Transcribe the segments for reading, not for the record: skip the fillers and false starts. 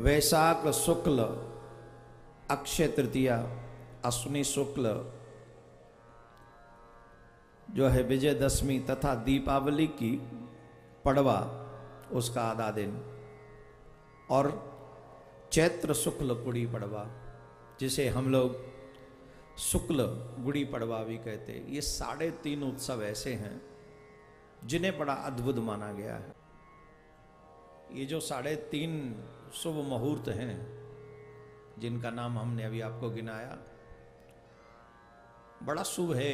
वैशाख शुक्ल अक्षय तृतीया अश्विनी शुक्ल जो है विजयदशमी तथा दीपावली की पड़वा उसका आधा दिन और चैत्र शुक्ल गुड़ी पड़वा जिसे हम लोग शुक्ल गुड़ी पड़वा भी कहते हैं। ये 3.5 उत्सव ऐसे हैं जिन्हें बड़ा अद्भुत माना गया है। ये जो 3.5 शुभ मुहूर्त हैं जिनका नाम हमने अभी आपको गिनाया, बड़ा शुभ है।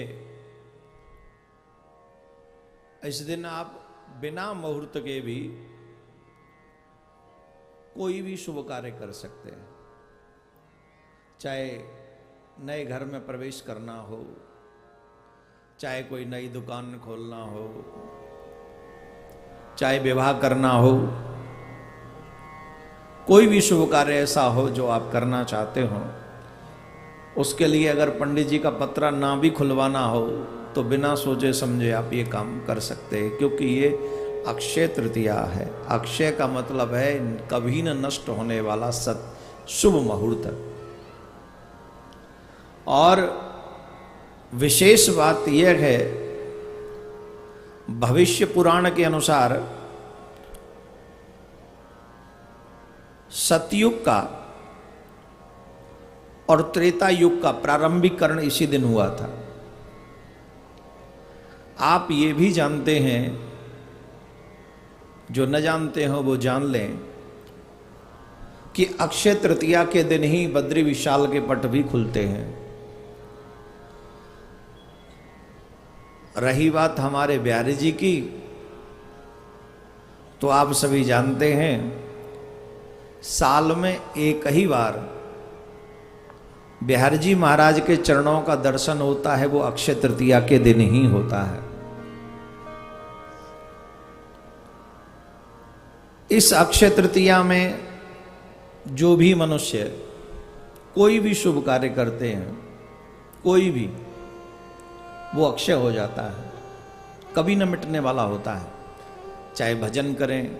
इस दिन आप बिना मुहूर्त के भी कोई भी शुभ कार्य कर सकते हैं, चाहे नए घर में प्रवेश करना हो, चाहे कोई नई दुकान खोलना हो, चाहे विवाह करना हो, कोई भी शुभ कार्य ऐसा हो जो आप करना चाहते हो, उसके लिए अगर पंडित जी का पत्रा ना भी खुलवाना हो तो बिना सोचे समझे आप ये काम कर सकते हैं, क्योंकि ये अक्षय तृतीया है। अक्षय का मतलब है कभी न नष्ट होने वाला शुभ मुहूर्त। और विशेष बात यह है, भविष्य पुराण के अनुसार सतयुग का और त्रेता युग का प्रारंभिकरण इसी दिन हुआ था। आप ये भी जानते हैं, जो न जानते हो वो जान लें, कि अक्षय तृतीया के दिन ही बद्री विशाल के पट भी खुलते हैं। रही बात हमारे बिहारी जी की, तो आप सभी जानते हैं साल में एक ही बार बिहारी जी महाराज के चरणों का दर्शन होता है, वो अक्षय तृतीया के दिन ही होता है। इस अक्षय तृतीया में जो भी मनुष्य कोई भी शुभ कार्य करते हैं, कोई भी, वो अक्षय हो जाता है, कभी न मिटने वाला होता है। चाहे भजन करें,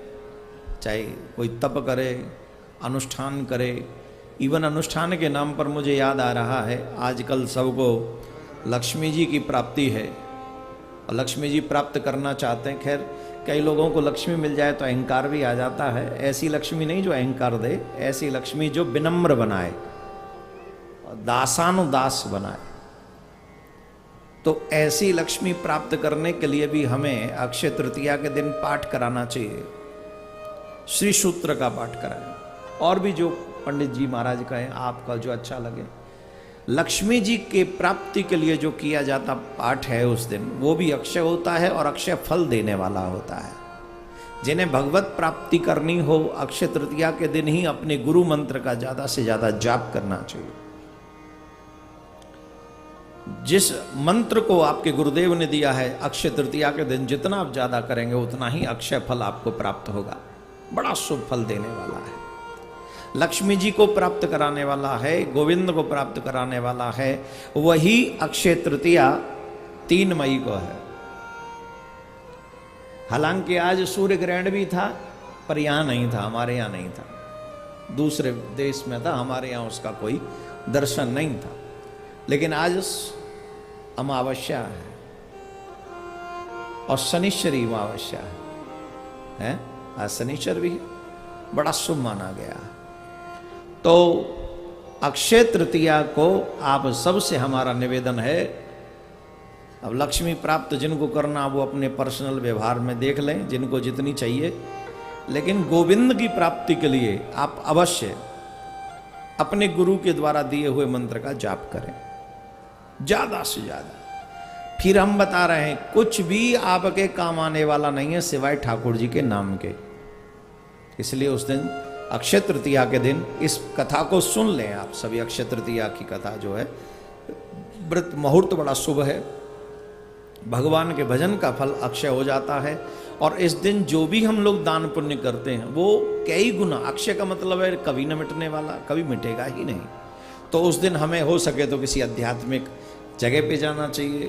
चाहे कोई तप करे, अनुष्ठान करे। इवन अनुष्ठान के नाम पर मुझे याद आ रहा है, आजकल सबको लक्ष्मी जी की प्राप्ति है और लक्ष्मी जी प्राप्त करना चाहते हैं। खैर, कई लोगों को लक्ष्मी मिल जाए तो अहंकार भी आ जाता है। ऐसी लक्ष्मी नहीं जो अहंकार दे, ऐसी लक्ष्मी जो विनम्र बनाए, दासानुदास बनाए। तो ऐसी लक्ष्मी प्राप्त करने के लिए भी हमें अक्षय तृतीया के दिन पाठ कराना चाहिए। श्री सूत्र का पाठ कराएं, और भी जो पंडित जी महाराज कहें, आपका जो अच्छा लगे। लक्ष्मी जी के प्राप्ति के लिए जो किया जाता पाठ है उस दिन, वो भी अक्षय होता है और अक्षय फल देने वाला होता है। जिन्हें भगवत प्राप्ति करनी हो, अक्षय तृतीया के दिन ही अपने गुरु मंत्र का ज्यादा से ज्यादा जाप करना चाहिए। जिस मंत्र को आपके गुरुदेव ने दिया है, अक्षय तृतीया के दिन जितना आप ज्यादा करेंगे उतना ही अक्षय फल आपको प्राप्त होगा। बड़ा शुभ फल देने वाला है, लक्ष्मी जी को प्राप्त कराने वाला है, गोविंद को प्राप्त कराने वाला है। वही अक्षय तृतीया 3 मई को है। हालांकि आज सूर्य ग्रहण भी था, पर यहां नहीं था, हमारे यहां नहीं था, दूसरे देश में था, हमारे यहां उसका कोई दर्शन नहीं था। लेकिन आज अमावस्या है और शनिश्चरी अमावस्या है, आज शनिश्चर भी है, बड़ा शुभ माना गया। तो अक्षय तृतीया को आप सबसे हमारा निवेदन है, अब लक्ष्मी प्राप्त जिनको करना वो अपने पर्सनल व्यवहार में देख लें, जिनको जितनी चाहिए। लेकिन गोविंद की प्राप्ति के लिए आप अवश्य अपने गुरु के द्वारा दिए हुए मंत्र का जाप करें, ज्यादा से ज्यादा। फिर हम बता रहे हैं, कुछ भी आपके काम आने वाला नहीं है सिवाय ठाकुर जी के नाम के। इसलिए उस दिन अक्षय तृतीया के दिन इस कथा को सुन लें आप सभी। अक्षय तृतीया की कथा जो है, व्रत मुहूर्त बड़ा शुभ है, भगवान के भजन का फल अक्षय हो जाता है। और इस दिन जो भी हम लोग दान पुण्य करते हैं वो कई गुना, अक्षय का मतलब है कभी न मिटने वाला, कभी मिटेगा ही नहीं। तो उस दिन हमें हो सके तो किसी आध्यात्मिक जगह पे जाना चाहिए,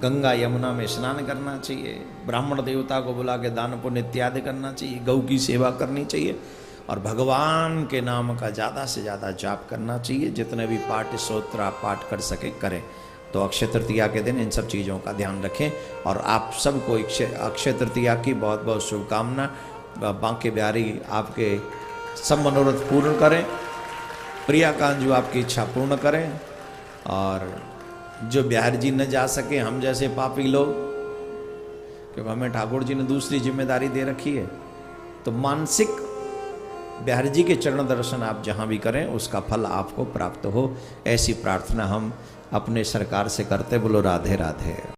गंगा यमुना में स्नान करना चाहिए, ब्राह्मण देवता को बुला के दान पुण्य इत्यादि करना चाहिए, गौ की सेवा करनी चाहिए। और भगवान के नाम का ज़्यादा से ज़्यादा जाप करना चाहिए। जितने भी पाठ स्तोत्र आप पाठ कर सके करें। तो अक्षय तृतीया के दिन इन सब चीज़ों का ध्यान रखें। और आप सबको अक्षय तृतीया की बहुत बहुत शुभकामना। बांके बिहारी आपके सब मनोरथ पूर्ण करें, प्रिया कांजू आपकी इच्छा पूर्ण करें। और जो बिहार जी न जा सके, हम जैसे पापी लोग, क्योंकि हमें ठाकुर जी ने दूसरी जिम्मेदारी दे रखी है, तो मानसिक बिहार जी के चरण दर्शन आप जहाँ भी करें उसका फल आपको प्राप्त हो, ऐसी प्रार्थना हम अपने सरकार से करते। बोलो राधे राधे।